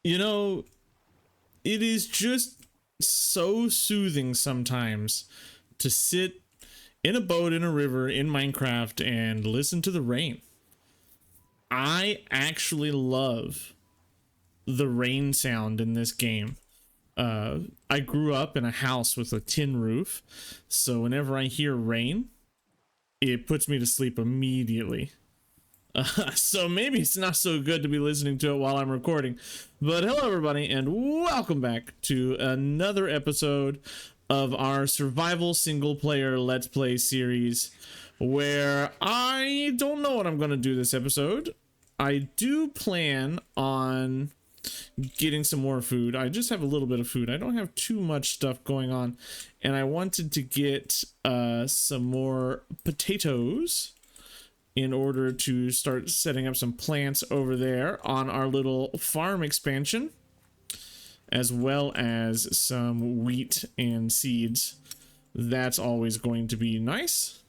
You know, it is just so soothing sometimes to sit in a boat in a river in Minecraft and listen to the rain. I actually love the rain sound in this game. I grew up in a house with a tin roof, so whenever I hear rain, it puts me to sleep immediately. So maybe it's not so good to be listening to it while I'm recording. But hello, everybody, and welcome back to another episode of our survival single player Let's Play series, where I don't know what I'm going to do this episode. I do plan on getting some more food. I just have a little bit of food. I don't have too much stuff going on, and I wanted to get some more potatoes in order to start setting up some plants over there on our little farm expansion, as well as some wheat and seeds. That's always going to be nice.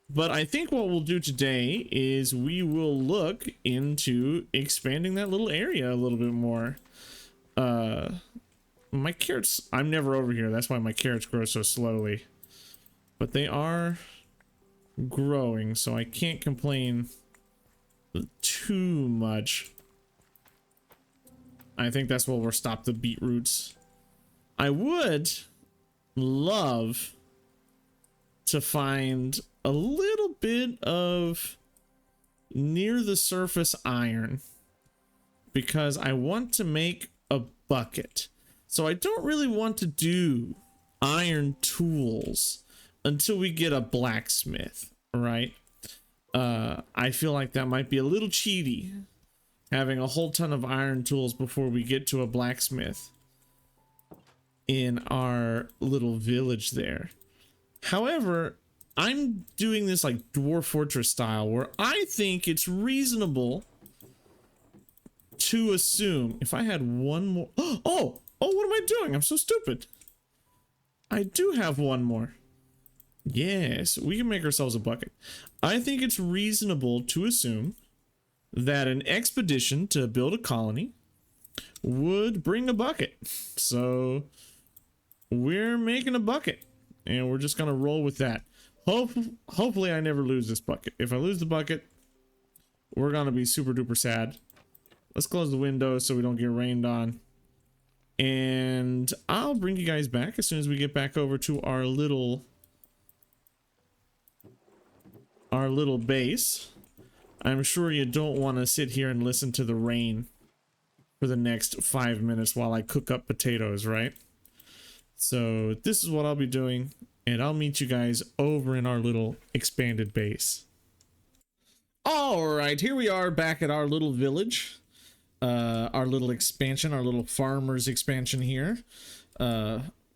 But I think what we'll do today is we will look into expanding that little area a little bit more. My carrots, I'm never over here. That's why my carrots grow so slowly. But they are growing, so I can't complain too much. I think that's where we'll stop the beetroots. I would love to find a little bit of near the surface iron, because I want to make a bucket. So I don't really want to do iron tools until we get a blacksmith, right? I feel like that might be a little cheaty, having a whole ton of iron tools before we get to a blacksmith in our little village there. However, I'm doing this like Dwarf Fortress style, where I think it's reasonable to assume if I had one more. Oh, what am I doing? I'm so stupid. I do have one more. Yes, we can make ourselves a bucket. I think it's reasonable to assume that an expedition to build a colony would bring a bucket. So we're making a bucket, and we're just gonna roll with that. Hopefully I never lose this bucket. If I lose the bucket, we're gonna be super duper sad. Let's close the windows so we don't get rained on. And I'll bring you guys back as soon as we get back over to our little base. I'm sure you don't want to sit here and listen to the rain for the next 5 minutes while I cook up potatoes, right? So this is what I'll be doing, and I'll meet you guys over in our little expanded base. All right, here we are back at our little village, our little expansion, our little farmer's expansion here.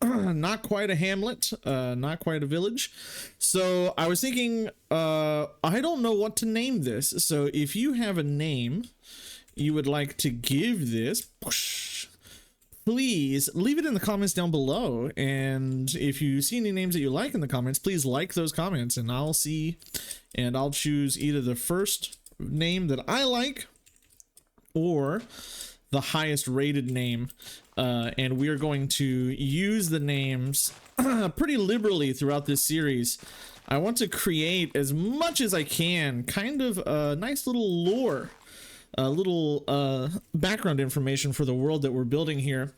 Not quite a hamlet, not quite a village. So I was thinking, I don't know what to name this. So if you have a name you would like to give this, please leave it in the comments down below. And if you see any names that you like in the comments, please like those comments, and I'll see, and I'll choose either the first name that I like or the highest rated name. And we are going to use the names pretty liberally throughout this series. I want to create as much as I can, kind of a nice little lore, a little background information for the world that we're building here.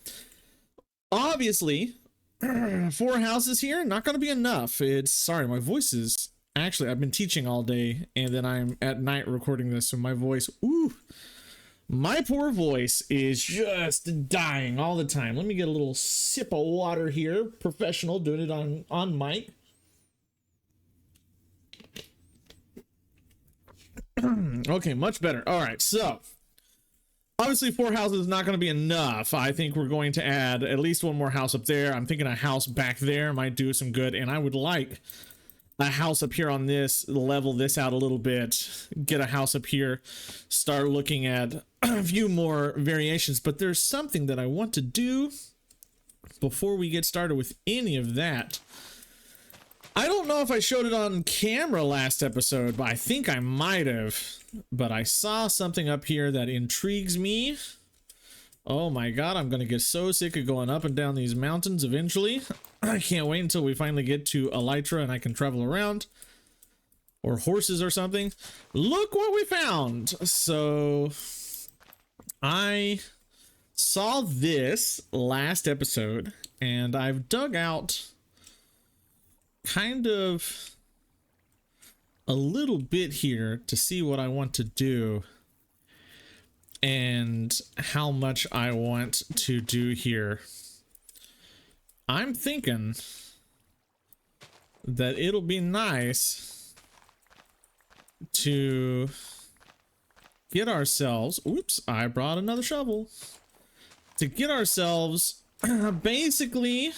Obviously, 4 houses here, not going to be enough. Sorry, my voice is, actually, I've been teaching all day, and then I'm at night recording this, so my voice, my poor voice is just dying all the time. Let me get a little sip of water here. Professional, doing it on mic. Okay, much better. All right, so obviously 4 houses is not going to be enough. I think we're going to add at least one more house up there. I'm thinking a house back there might do some good, and I would like a house up here on this, level this out a little bit, get a house up here, start looking at a few more variations. But there's something that I want to do before we get started with any of that. I don't know if I showed it on camera last episode, but I think I might have. But I saw something up here that intrigues me Oh my god, I'm gonna get so sick of going up and down these mountains eventually. I can't wait until we finally get to Elytra and I can travel around. Or horses or something. Look what we found! So I saw this last episode and I've dug out kind of a little bit here to see what I want to do and how much I want to do here. I'm thinking that it'll be nice to get ourselves, oops, I brought another shovel, to get ourselves basically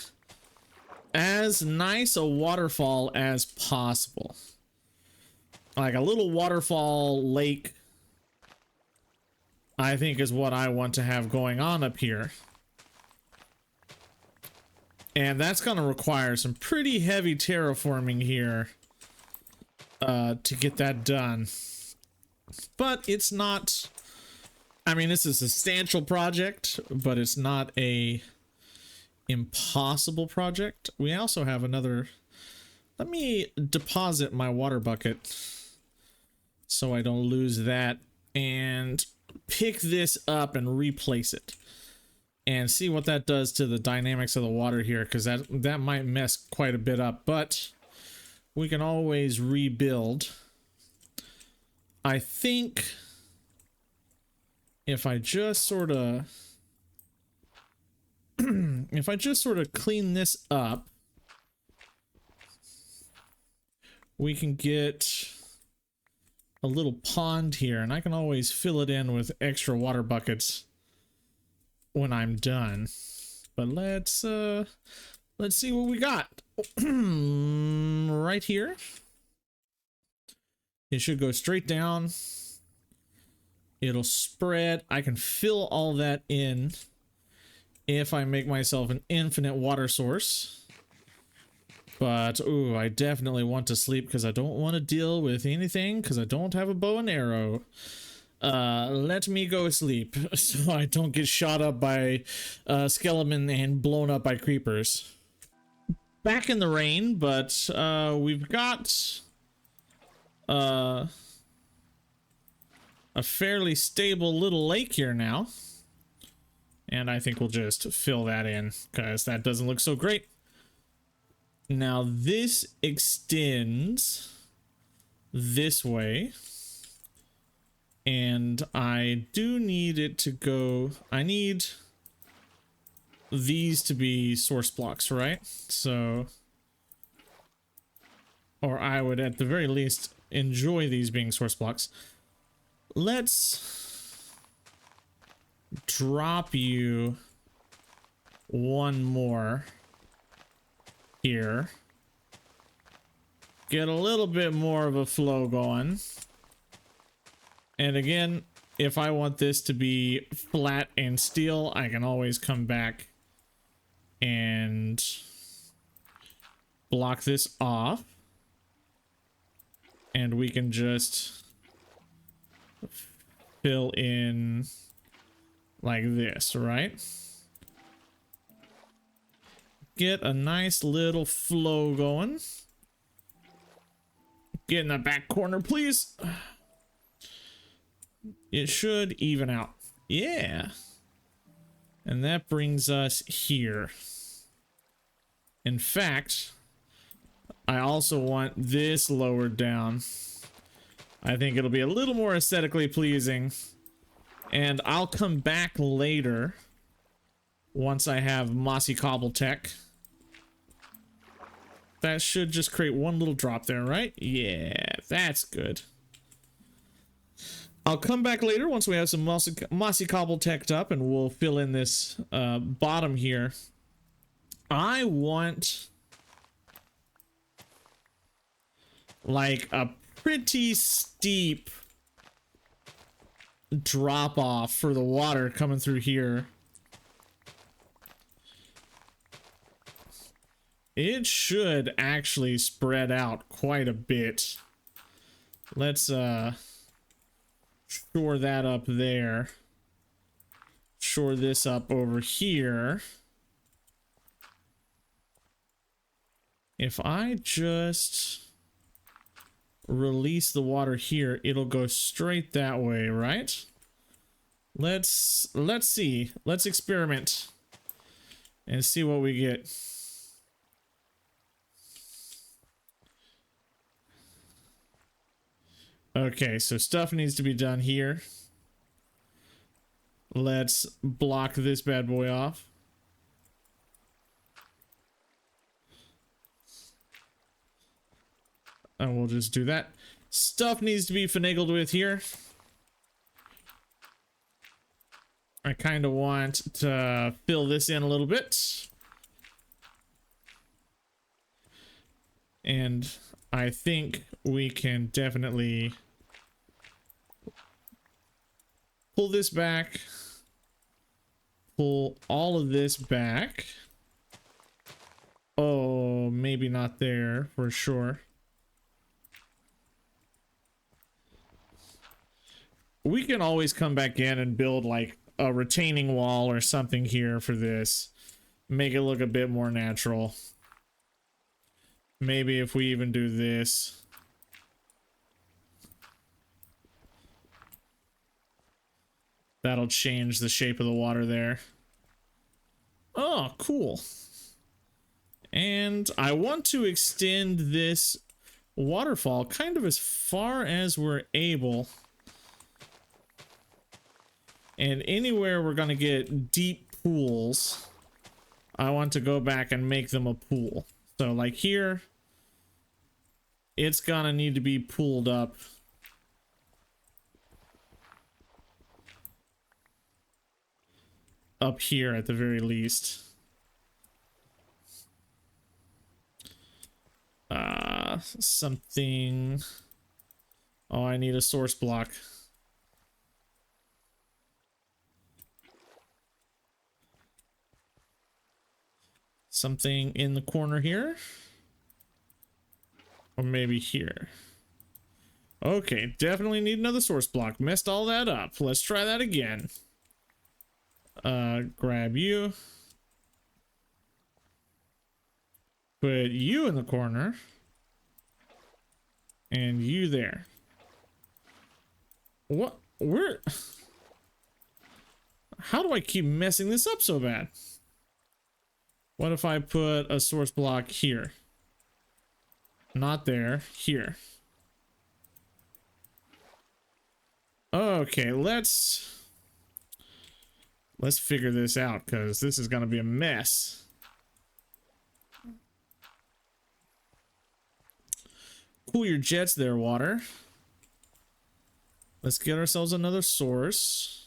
as nice a waterfall as possible. Like a little waterfall lake, I think, is what I want to have going on up here. And that's going to require some pretty heavy terraforming here to get that done. But it's not, I mean, it's a substantial project, but it's not a impossible project. We also have another, let me deposit my water bucket so I don't lose that, and pick this up and replace it and see what that does to the dynamics of the water here, because that might mess quite a bit up, but we can always rebuild. I think if I just sort of clean this up, we can get a little pond here, and I can always fill it in with extra water buckets when I'm done. But let's see what we got. Right here. It should go straight down. It'll spread. I can fill all that in if I make myself an infinite water source. But, ooh, I definitely want to sleep because I don't want to deal with anything because I don't have a bow and arrow. Let me go sleep so I don't get shot up by skeleton and blown up by creepers. Back in the rain, but we've got a fairly stable little lake here now. And I think we'll just fill that in because that doesn't look so great. Now this extends this way, and I do need it to go, I need these to be source blocks, right? So, or I would at the very least enjoy these being source blocks. Let's drop you one more here. Get a little bit more of a flow going. And again, if I want this to be flat and steel, I can always come back and block this off. And we can just fill in like this, right? Get a nice little flow going. Get in the back corner, please. It should even out. Yeah. And that brings us here. In fact, I also want this lowered down. I think it'll be a little more aesthetically pleasing. And I'll come back later once I have Mossy Cobble Tech. That should just create one little drop there, right? Yeah, that's good. I'll come back later once we have some Mossy Cobble teched up, and we'll fill in this bottom here. I want like a pretty steep drop off for the water coming through here. It should actually spread out quite a bit. Let's shore that up there. Shore shore this up over here. If I just release the water here, it'll go straight that way, right? Let's see. Let's experiment and see what we get. Okay, so stuff needs to be done here. Let's block this bad boy off. And we'll just do that. Stuff needs to be finagled with here. I kind of want to fill this in a little bit. And I think we can definitely pull this back. Pull all of this back. Oh, maybe not there for sure. We can always come back in and build like a retaining wall or something here for this. Make it look a bit more natural. Maybe if we even do this. That'll change the shape of the water there. Oh, cool. And I want to extend this waterfall kind of as far as we're able. And anywhere we're going to get deep pools, I want to go back and make them a pool. So like here, it's going to need to be pooled up. Up here at the very least. Something. Oh, I need a source block. Something in the corner here. Or maybe here. Okay, definitely need another source block. Messed all that up. Let's try that again. Grab you. Put you in the corner. And you there. What? Where? How do I keep messing this up so bad? What if I put a source block here? Not there, here. Okay, let's figure this out, because this is going to be a mess. Cool your jets there, water. Let's get ourselves another source.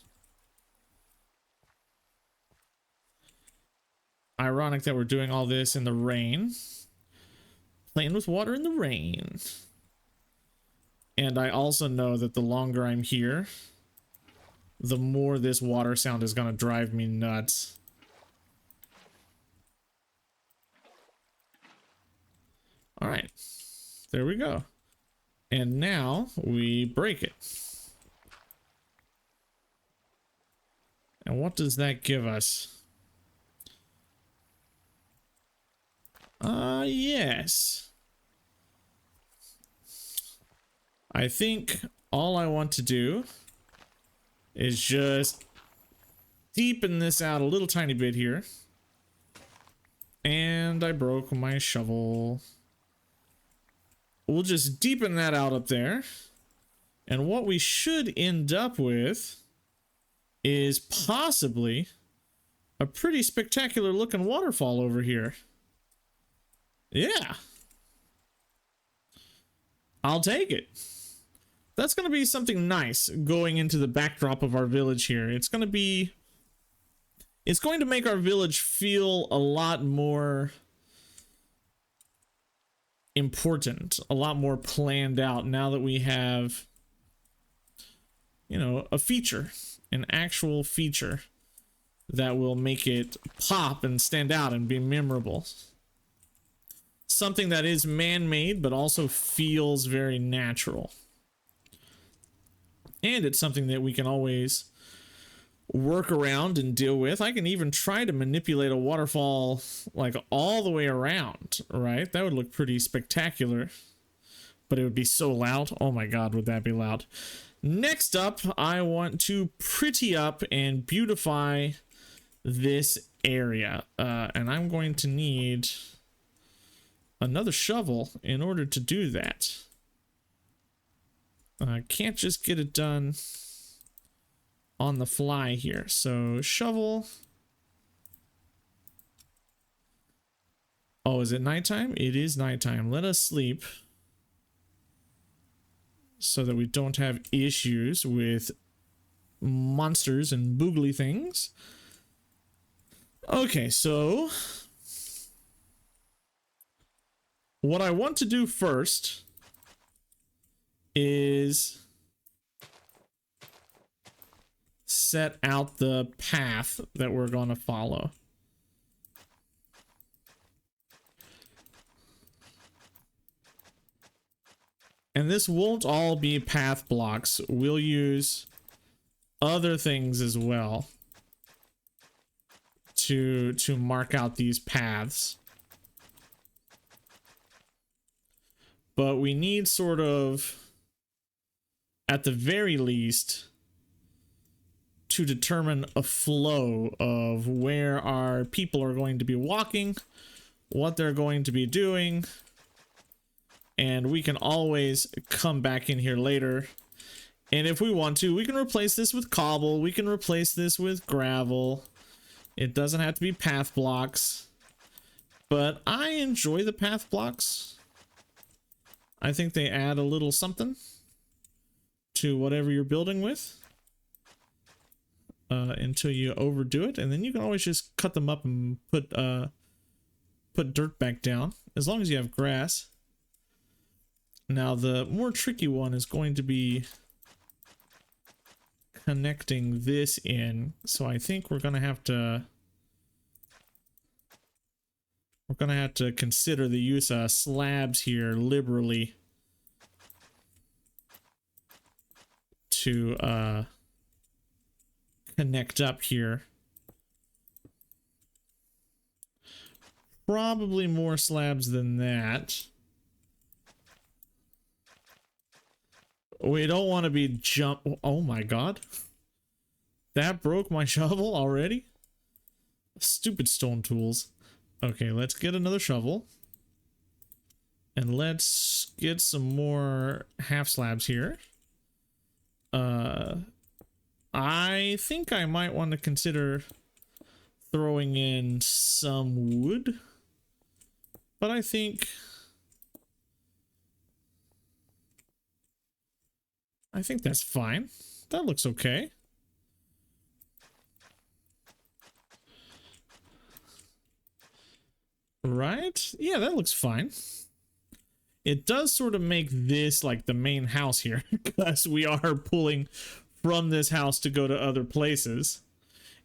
Ironic that we're doing all this in the rain. Playing with water in the rain. And I also know that the longer I'm here, the more this water sound is going to drive me nuts. All right. There we go. And now we break it. And what does that give us? Yes. I think all I want to do is just deepen this out a little tiny bit here. And I broke my shovel. We'll just deepen that out up there. And what we should end up with is possibly a pretty spectacular looking waterfall over here. Yeah. I'll take it. That's going to be something nice going into the backdrop of our village here. It's going to make our village feel a lot more important, a lot more planned out now that we have, you know, a feature, an actual feature that will make it pop and stand out and be memorable. Something that is man-made but also feels very natural. And it's something that we can always work around and deal with. I can even try to manipulate a waterfall like all the way around, right? That would look pretty spectacular, but it would be so loud. Oh my god, would that be loud. Next up, I want to pretty up and beautify this area, and I'm going to need another shovel in order to do that. I can't just get it done on the fly here. So shovel. Oh, is it nighttime? It is nighttime. Let us sleep so that we don't have issues with monsters and boogly things. Okay, so what I want to do first is set out the path that we're going to follow. And this won't all be path blocks. We'll use other things as well to mark out these paths. But we need sort of, at the very least, to determine a flow of where our people are going to be walking, what they're going to be doing, and we can always come back in here later. And if we want to, we can replace this with cobble, we can replace this with gravel. It doesn't have to be path blocks, but I enjoy the path blocks. I think they add a little something to whatever you're building with. Until you overdo it, and then you can always just cut them up and put dirt back down, as long as you have grass. Now the more tricky one is going to be connecting this in, so I think we're gonna have to consider the use of slabs here liberally to connect up here. Probably more slabs than that. We don't want to be jump. Oh my god. That broke my shovel already? Stupid stone tools. Okay, let's get another shovel. And let's get some more half slabs here. I think I might want to consider throwing in some wood, but I think that's fine. That looks okay. Right? Yeah, that looks fine. It does sort of make this like the main house here, because we are pulling from this house to go to other places.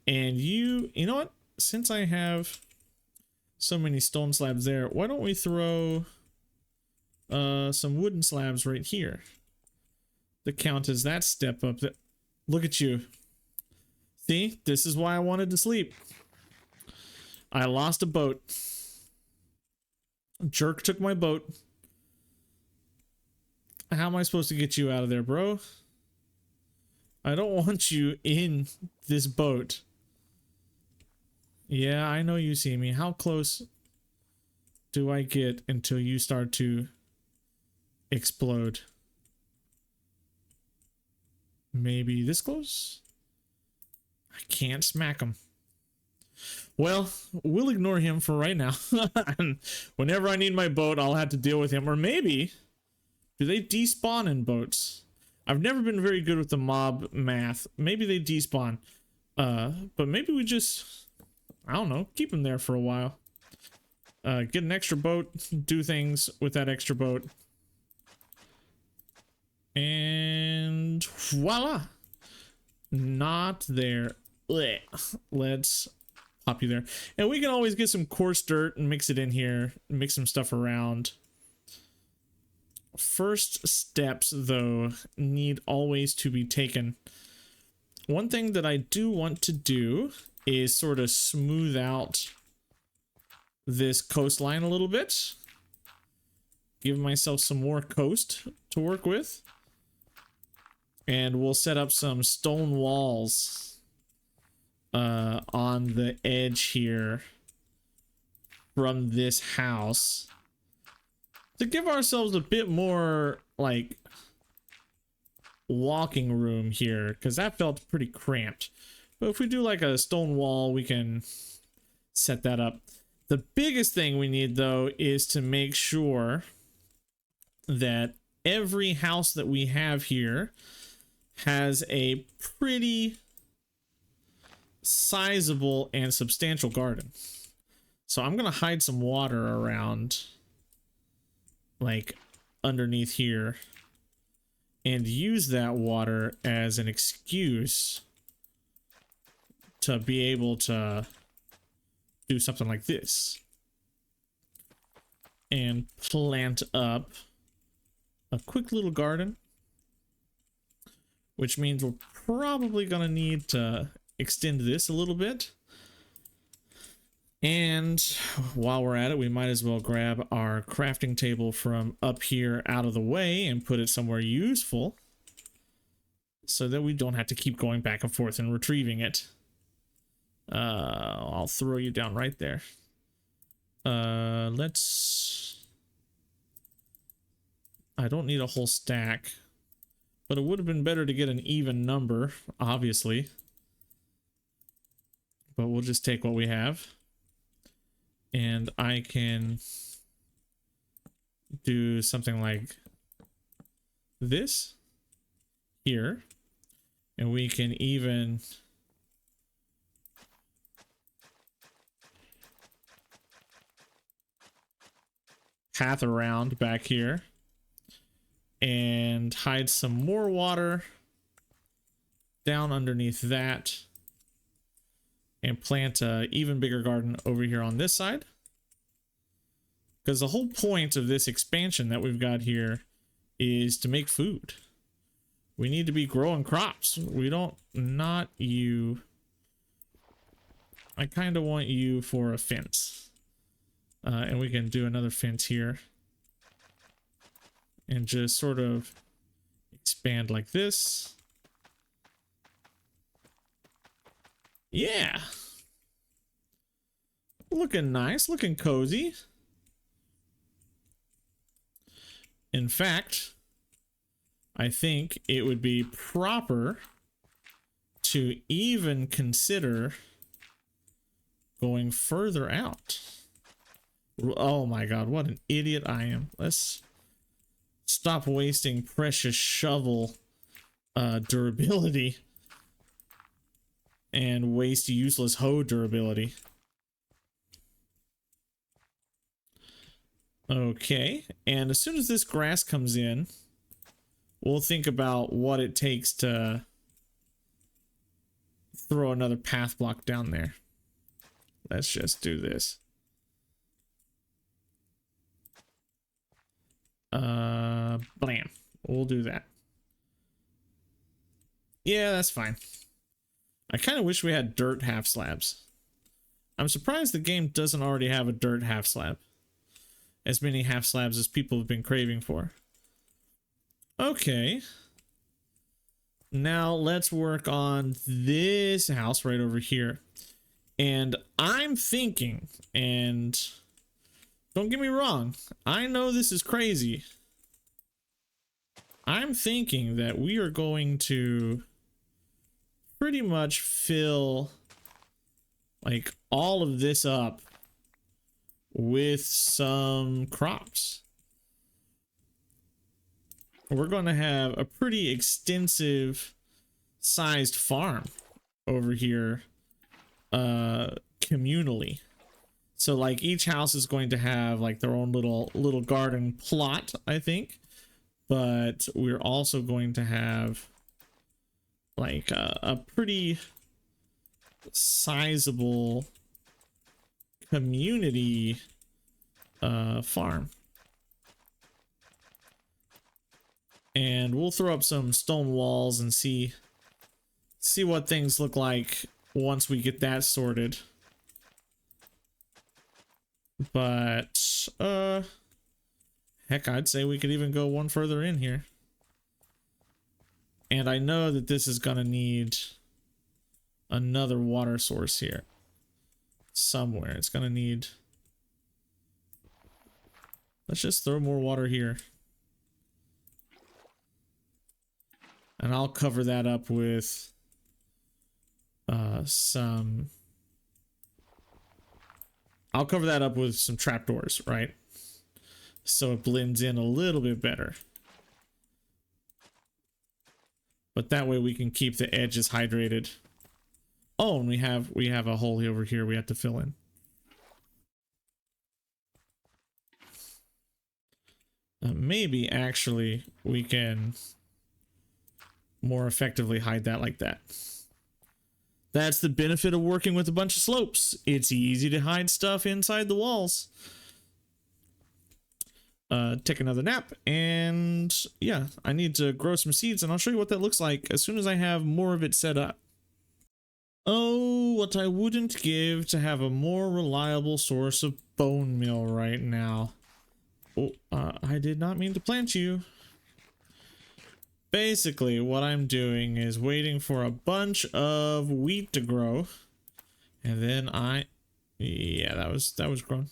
And you know what? Since I have so many stone slabs there, why don't we throw some wooden slabs right here that count as that step up. Look at you. See, this is why I wanted to sleep. I lost a boat. Jerk took my boat. How am I supposed to get you out of there, bro? I don't want you in this boat. Yeah, I know you see me. How close do I get until you start to explode? Maybe this close? I can't smack him. Well, we'll ignore him for right now. And whenever I need my boat, I'll have to deal with him. Or maybe, do they despawn in boats? I've never been very good with the mob math. Maybe they despawn. But maybe we just, I don't know, keep them there for a while. Get an extra boat, do things with that extra boat. And voila! Not there. Blech. Let's pop you there. And we can always get some coarse dirt and mix it in here, mix some stuff around. First steps, though, need always to be taken one thing that I do want to do is sort of smooth out this coastline a little bit. Give myself some more coast to work with. And we'll set up some stone walls on the edge here from this house to give ourselves a bit more like walking room here, because that felt pretty cramped. But if we do like a stone wall, we can set that up. The biggest thing we need though is to make sure that every house that we have here has a pretty sizable and substantial garden. So I'm gonna hide some water around like underneath here and use that water as an excuse to be able to do something like this and plant up a quick little garden, which means we're probably gonna need to extend this a little bit. And while we're at it, we might as well grab our crafting table from up here out of the way and put it somewhere useful so that we don't have to keep going back and forth and retrieving it. I'll throw you down right there. I don't need a whole stack, but it would have been better to get an even number, obviously. But we'll just take what we have. And I can do something like this here. And we can even path around back here and hide some more water down underneath that and plant a even bigger garden over here on this side, because the whole point of this expansion that we've got here is to make food. We need to be growing crops. We don't, not you. I kind of want you for a fence. And we can do another fence here and just sort of expand like this. Yeah. Looking nice, looking cozy. In fact, I think it would be proper to even consider going further out. Oh my god, what an idiot I am. Let's stop wasting precious shovel durability and waste useless hoe durability. Okay, and as soon as this grass comes in, we'll think about what it takes to throw another path block down there. Let's just do this. Blam. We'll do that. Yeah, that's fine. I kind of wish we had dirt half slabs. I'm surprised the game doesn't already have a dirt half slab. As many half slabs as people have been craving for. Okay. Now let's work on this house right over here. And I'm thinking, and don't get me wrong, I know this is crazy. I'm thinking that we are going to pretty much fill like all of this up with some crops. We're going to have a pretty extensive sized farm over here communally. So like each house is going to have like their own little garden plot, I think, but we're also going to have like a pretty sizable community farm. And we'll throw up some stone walls and see see what things look like once we get that sorted. But heck, I'd say we could even go one further in here. And I know that this is gonna need another water source here somewhere. It's gonna need, let's just throw more water here, and I'll cover that up with some trapdoors, right? So it blends in a little bit better. But that way we can keep the edges hydrated. Oh, and we have a hole over here we have to fill in. Maybe actually we can more effectively hide that like that. That's the benefit of working with a bunch of slopes. It's easy to hide stuff inside the walls. Take another nap, and yeah, I need to grow some seeds, and I'll show you what that looks like as soon as I have more of it set up. Oh, what I wouldn't give to have a more reliable source of bone meal right now. Oh, I did not mean to plant you. Basically, what I'm doing is waiting for a bunch of wheat to grow, and then yeah, that was grown.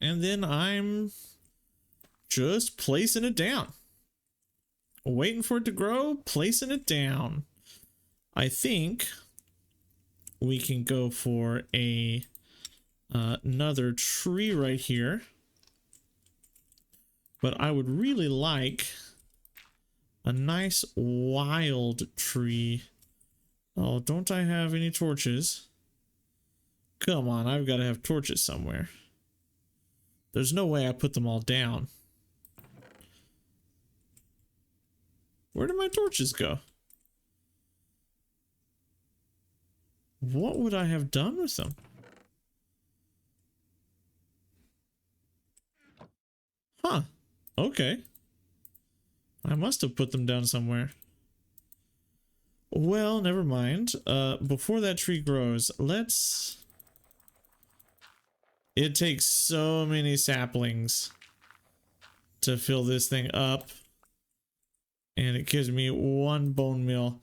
And then I'm just placing it down. Waiting for it to grow, placing it down. I think we can go for another tree right here. But I would really like a nice wild tree. Oh, don't I have any torches? Come on, I've got to have torches somewhere. There's no way I put them all down. Where did my torches go? What would I have done with them? Huh. Okay. I must have put them down somewhere. Well, never mind. Before that tree grows, let's... It takes so many saplings to fill this thing up. And it gives me one bone meal.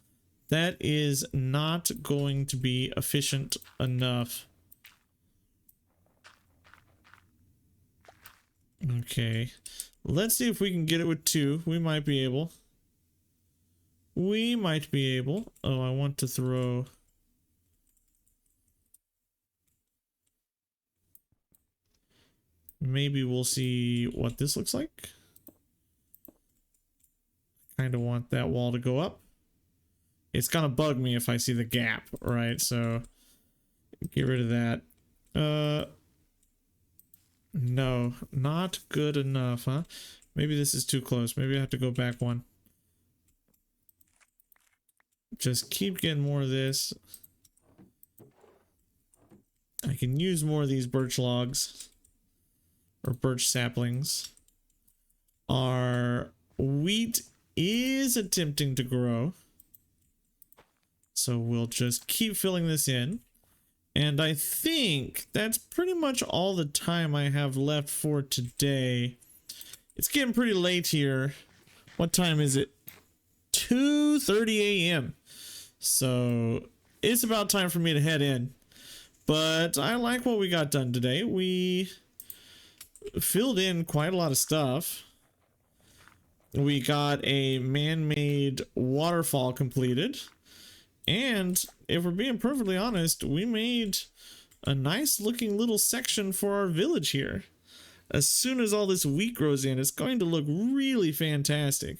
That is not going to be efficient enough. Okay. Let's see if we can get it with 2. We might be able. We might be able. Oh, I want to throw... Maybe we'll see what this looks like. Kind of want that wall to go up. It's gonna bug me if I see the gap, right? So get rid of that. No, not good enough, huh? Maybe this is too close. Maybe I have to go back one. Just keep getting more of this. I can use more of these birch logs or birch saplings. Our wheat is attempting to grow. So we'll just keep filling this in. And I think that's pretty much all the time I have left for today. It's getting pretty late here. What time is it? 2:30 a.m. So it's about time for me to head in. But I like what we got done today. We filled in quite a lot of stuff. We got a man-made waterfall completed. And if we're being perfectly honest, we made a nice looking little section for our village here. As soon as all this wheat grows in, it's going to look really fantastic.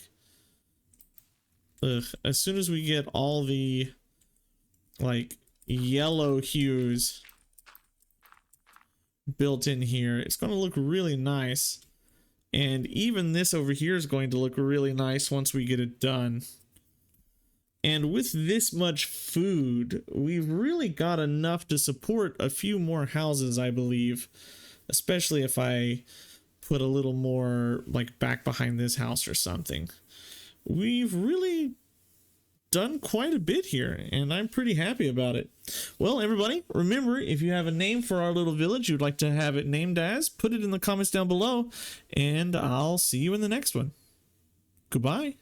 As soon as we get all the like yellow hues built in here, it's going to look really nice. And even this over here is going to look really nice once we get it done. And with this much food, we've really got enough to support a few more houses, I believe. Especially if I put a little more like back behind this house or something. We've really done quite a bit here, and I'm pretty happy about it. Well, everybody, remember, if you have a name for our little village you'd like to have it named as, put it in the comments down below, and I'll see you in the next one. Goodbye.